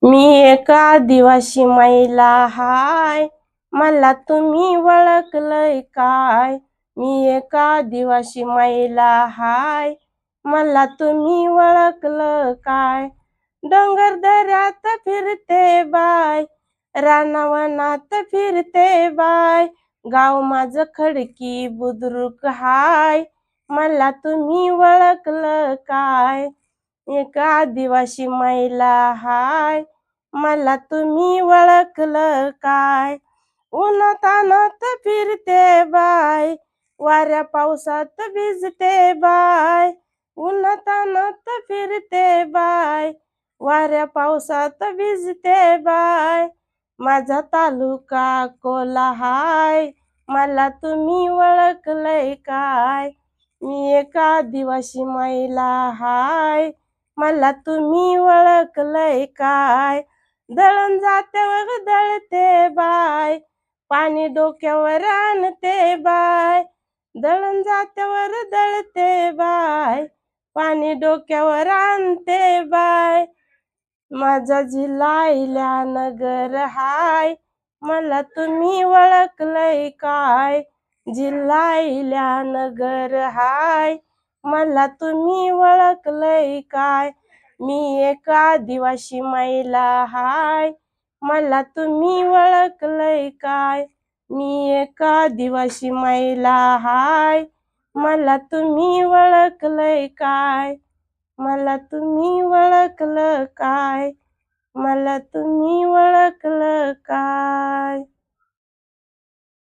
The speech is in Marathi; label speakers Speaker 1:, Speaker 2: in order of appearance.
Speaker 1: मी एक आदिवासी महिला हाय, मला तुम्ही ओळखलंय काय? मी एक आदिवासी महिला हाय, मला तुम्ही ओळखलं काय? डोंगर दऱ्यात फिरते बाय, रानावनात फिरते बाय, गाव माझं खडकी बुद्रुक हाय, मला तुम्ही ओळखलं काय? एक आदिवासी महिला हाय, मला तुम्ही ओळखलं काय? उन्हातान्हात फिरते बाय, वाऱ्या पावसात भिजते बाय, उन्हातान्हात फिरते बाय, वाऱ्या पावसात भिजते बाय, माझा तालुका अकोला हाय, मला तुम्ही ओळखलंय काय? मी एक आदिवासी महिला हाय, मला तुम्ही ओळखलंय काय? दळण जात्यावर दळते बाय, पाणी डोक्यावर आणते बाय, दळण जात्यावर दळते बाय, पाणी डोक्यावर आणते बाय, माझा जिल्हा इल्यानगर हाय, मला तुम्ही ओळखलंय काय? जिल्हा इल्यानगर हाय, मला तुम्ही ओळखलंय काय? मी एक आदिवासी महिला हाय, मला तुम्ही ओळखलंय काय? मी एक आदिवासी महिला हाय, मला तुम्ही ओळखलंय काय? मला तुम्ही ओळखलं काय? मला तुम्ही ओळखलं काय?